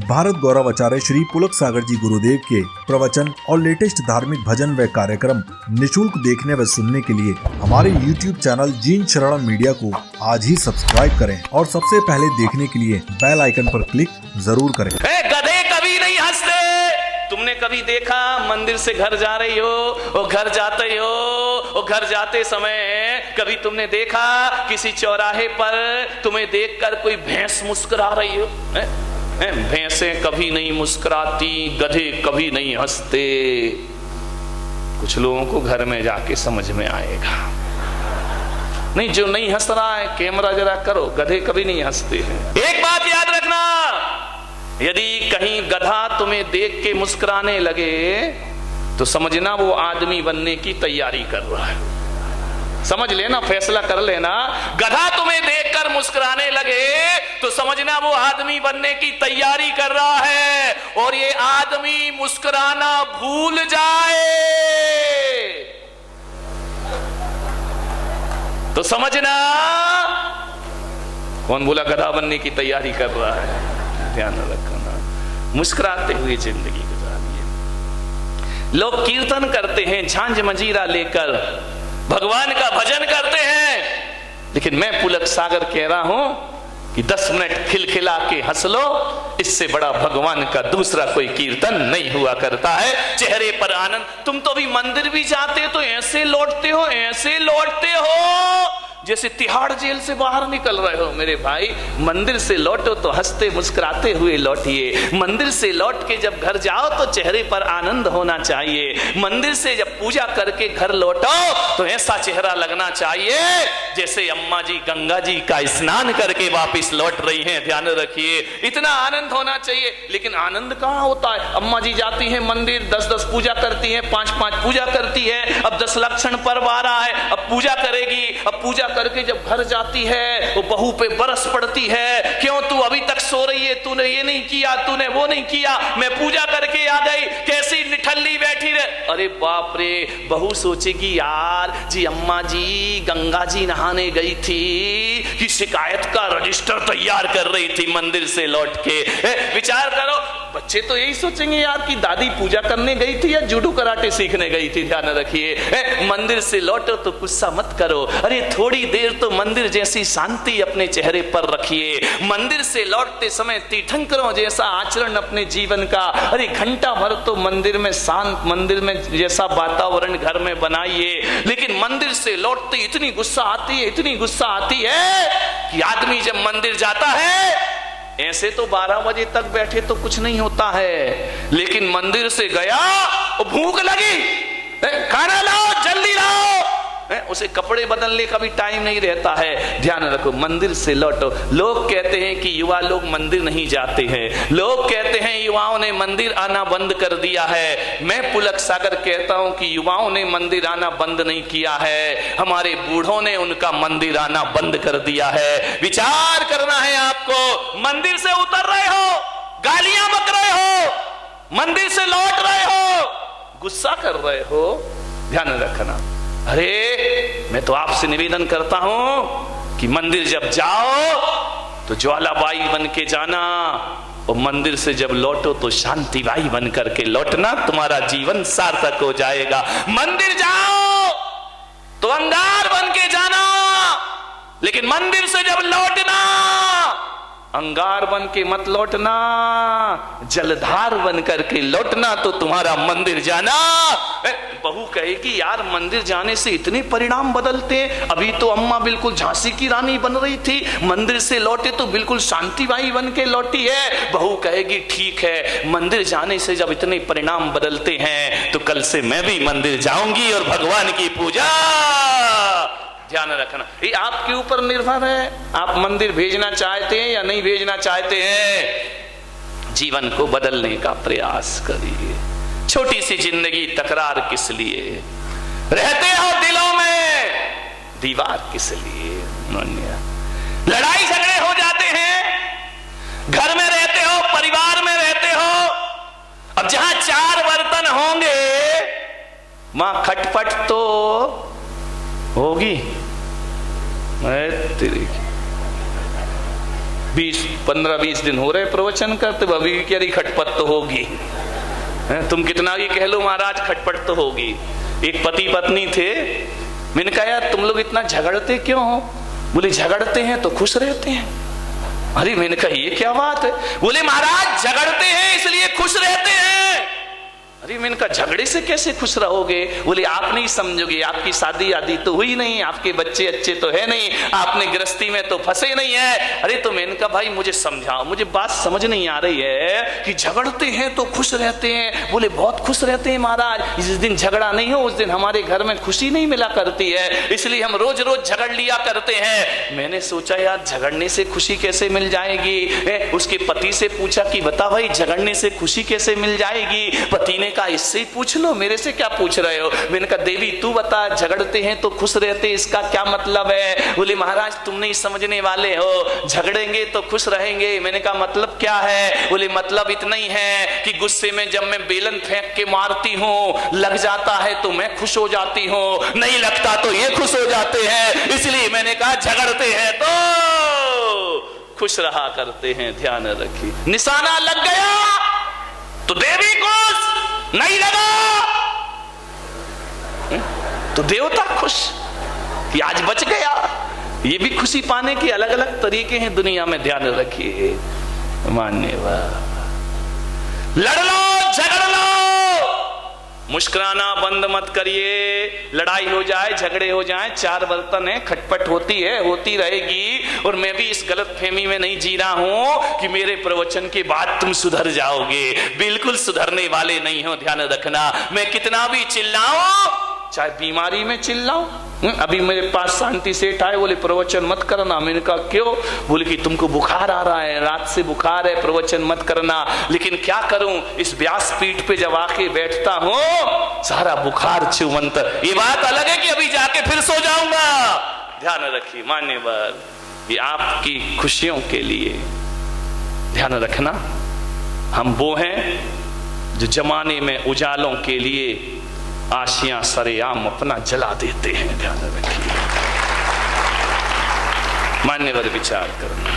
भारत गौरव आचार्य श्री पुलक सागर जी गुरुदेव के प्रवचन और लेटेस्ट धार्मिक भजन व कार्यक्रम निशुल्क देखने व सुनने के लिए हमारे YouTube चैनल जीन शरण मीडिया को आज ही सब्सक्राइब करें और सबसे पहले देखने के लिए बेल आइकन पर क्लिक जरूर करें। गधे कभी नहीं हंसते। तुमने कभी देखा मंदिर से घर जा रही हो और घर जाते हो और घर जाते समय कभी तुमने देखा किसी चौराहे पर तुम्हें देखकर कोई भैंस मुस्कुरा रही हो? भैंसें कभी नहीं मुस्कुराती, गधे कभी नहीं हंसते। कुछ लोगों को घर में जाके समझ में आएगा। नहीं, जो नहीं हंस रहा है कैमरा जरा करो, गधे कभी नहीं हंसते हैं। एक बात याद रखना, यदि कहीं गधा तुम्हें देख के मुस्कुराने लगे तो समझना वो आदमी बनने की तैयारी कर रहा है। समझ लेना, फैसला कर लेना। गधा तुम्हें देखकर मुस्कुराने लगे तो समझना वो आदमी बनने की तैयारी कर रहा है, और ये आदमी मुस्कुराना भूल जाए तो समझना कौन बोला गधा बनने की तैयारी कर रहा है। ध्यान रखना, मुस्कुराते हुए जिंदगी गुजारिए। लोग कीर्तन करते हैं झांझ मंजीरा लेकर, भगवान का भजन करते हैं, लेकिन मैं पुलक सागर कह रहा हूं कि 10 मिनट खिलखिला के हंस लो, इससे बड़ा भगवान का दूसरा कोई कीर्तन नहीं हुआ करता है। चेहरे पर आनंद। तुम तो भी मंदिर भी जाते तो ऐसे लौटते हो, ऐसे लौटते हो जैसे तिहाड़ जेल से बाहर निकल रहे हो। मेरे भाई, मंदिर से लौटो तो हंसते मुस्कुराते हुए लौटिए। मंदिर से लौट के जब घर जाओ तो चेहरे पर आनंद होना चाहिए। मंदिर से जब पूजा करके घर लौटो तो ऐसा चेहरा लगना चाहिए जैसे अम्मा जी गंगा जी का स्नान करके वापस लौट रही हैं। ध्यान रखिए, इतना आनंद होना चाहिए। लेकिन आनंद कहाँ होता है? अम्मा जी जाती हैं मंदिर, 10-10 पूजा करती हैं, 5-5 पूजा करती है। अब 10 लक्षण पर्व आ रहा है, अब पूजा करेगी। अब पूजा करके जब घर जाती है वो बहू पे बरस पड़ती है, क्यों तू अभी तक सो रही है, तूने ये नहीं किया, तूने वो नहीं किया, मैं पूजा करके आ गई, कैसी निठल्ली बैठी रहे। अरे बाप रे, बहू सोचेगी यार जी अम्मा जी गंगा जी नहाने गई थी कि शिकायत का रजिस्टर तैयार कर रही थी मंदिर से लौट के। विचार करो, बच्चे तो यही सोचेंगे यार कि दादी पूजा करने गई थी या जूडो कराटे सीखने गई थी। ध्यान रखिए, मंदिर से लौटो तो गुस्सा मत करो। अरे थोड़ी देर तो मंदिर जैसी शांति अपने चेहरे पर रखिए। मंदिर से लौटते समय तीर्थंकरों जैसा आचरण अपने जीवन का, अरे घंटा भर तो मंदिर में शांत, मंदिर में जैसा वातावरण घर में बनाइए। लेकिन मंदिर से लौटते इतनी गुस्सा आती है, इतनी गुस्सा आती है कि आदमी जब मंदिर जाता है, ऐसे तो 12 बजे तक बैठे तो कुछ नहीं होता है, लेकिन मंदिर से गया और भूख लगी, खाना लाओ, जल्दी लाओ, उसे कपड़े बदलने का भी टाइम नहीं रहता है। ध्यान रखो, मंदिर से लौटो। लोग कहते हैं कि युवा लोग मंदिर नहीं जाते हैं, लोग कहते हैं युवाओं ने मंदिर आना बंद कर दिया है। मैं पुलक सागर कहता हूं कि युवाओं ने मंदिर आना बंद नहीं किया है, हमारे बूढ़ों ने उनका मंदिर आना बंद कर दिया है। विचार करना है आपको। मंदिर से उतर रहे हो, गालियां बक रहे हो, मंदिर से लौट रहे हो, गुस्सा कर रहे हो, ध्यान रखना। अरे मैं तो आपसे निवेदन करता हूं कि मंदिर जब जाओ तो ज्वालाबाई बन के जाना, और मंदिर से जब लौटो तो शांतिबाई बन करके लौटना, तुम्हारा जीवन सार्थक हो जाएगा। मंदिर जाओ तो अंगार बन के जाना, लेकिन मंदिर से जब लौटना अंगार बन के मत लौटना, जलधार बन करके लौटना, तो तुम्हारा मंदिर जाना। बहू कहेगी यार मंदिर जाने से इतने परिणाम बदलते हैं, अभी तो अम्मा बिल्कुल झांसी की रानी बन रही थी, मंदिर से लौटे तो बिल्कुल शांतिबाई बन के लौटी है। बहू कहेगी ठीक है, मंदिर जाने से जब इतने परिणाम बदलते हैं तो कल से मैं भी मंदिर जाऊंगी और भगवान की पूजा। ध्यान रखना, ये आपके ऊपर निर्भर है, आप मंदिर भेजना चाहते हैं या नहीं भेजना चाहते हैं। जीवन को बदलने का प्रयास करिए। छोटी सी जिंदगी, तकरार किस लिए? रहते हो दिलों में, दीवार किस लिए? लड़ाई झगड़े हो जाते हैं, घर में रहते हो, परिवार में रहते हो। अब जहां 4 बर्तन होंगे वहां खटपट तो होगी। 15-20 दिन हो रहे प्रवचन करते, अभी भी कह रही खटपट तो होगी। तुम कितना भी कह लो महाराज खटपट तो होगी। एक पति पत्नी थे, मैंने कहा यार तुम लोग इतना झगड़ते क्यों हो? बोले झगड़ते हैं तो खुश रहते हैं। अरे मैंने कहा ये क्या बात है? बोले महाराज झगड़ते हैं इसलिए खुश रहते हैं। अरे मैंने कहा झगड़े से कैसे खुश रहोगे? बोले आप नहीं समझोगे, आपकी शादी आदि तो हुई नहीं, आपके बच्चे अच्छे तो है नहीं, आपने गृहस्थी में तो फंसे नहीं है। अरे तो मैंने कहा भाई मुझे समझाओ, मुझे बात समझ नहीं आ रही है कि झगड़ते हैं तो खुश रहते हैं। बोले बहुत खुश रहते हैं महाराज, जिस दिन झगड़ा नहीं हो उस दिन हमारे घर में खुशी नहीं मिला करती है, इसलिए हम रोज रोज झगड़ लिया करते हैं। मैंने सोचा यार झगड़ने से खुशी कैसे मिल जाएगी? उसके पति से पूछा कि बता भाई झगड़ने से खुशी कैसे मिल जाएगी? पति ने कहा इससे ही पूछ लो, मेरे से क्या पूछ रहे हो? मैंने कहा देवी तू बता, झगड़ते हैं तो खुश रहते इसका क्या मतलब है? बोले महाराज तुम नहीं समझने वाले हो, झगड़ेंगे तो खुश रहेंगे। मैंने कहा मतलब क्या है? बोले मतलब इतना ही है कि गुस्से में जब मैं बेलन फेंक के मारती हूँ, लग जाता है तो मैं खुश हो जाती हूँ, नहीं लगता तो ये खुश हो जाते हैं, इसलिए मैंने कहा झगड़ते हैं तो खुश रहा करते हैं। ध्यान रखिए, निशाना लग गया तो देवी खुश, नहीं लगा तो देवता खुश कि आज बच गया। ये भी खुशी पाने के अलग अलग तरीके हैं दुनिया में, ध्यान रखिए। मान्यवर, लड़ लो झगड़ लो, मुस्कुराना बंद मत करिए। लड़ाई हो जाए, झगड़े हो जाए, चार बर्तन है, खटपट होती है, होती रहेगी। और मैं भी इस गलत फहमी में नहीं जी रहा हूं कि मेरे प्रवचन के बाद तुम सुधर जाओगे। बिल्कुल सुधरने वाले नहीं हो, ध्यान रखना। मैं कितना भी चिल्लाऊं, चाहे बीमारी में चिल्लाऊं। अभी मेरे पास शांति सेठ आए, बोले प्रवचन मत करना। मैंने कहा क्यों? बोले कि तुमको बुखार आ रहा है, रात से बुखार है, प्रवचन मत करना। लेकिन क्या करूं, इस व्यासपीठ पे जब आके बैठता हूं सारा बुखार छुमंत। ये बात अलग है कि अभी जाके फिर सो जाऊंगा। ध्यान रखिए मान्यवर, ये आपकी खुशियों के लिए ध्यान रखना। हम वो हैं जो जमाने में उजालों के लिए आशियां सरेआम अपना जला देते हैं। ध्यान रखिए मान्यवर, विचार करना।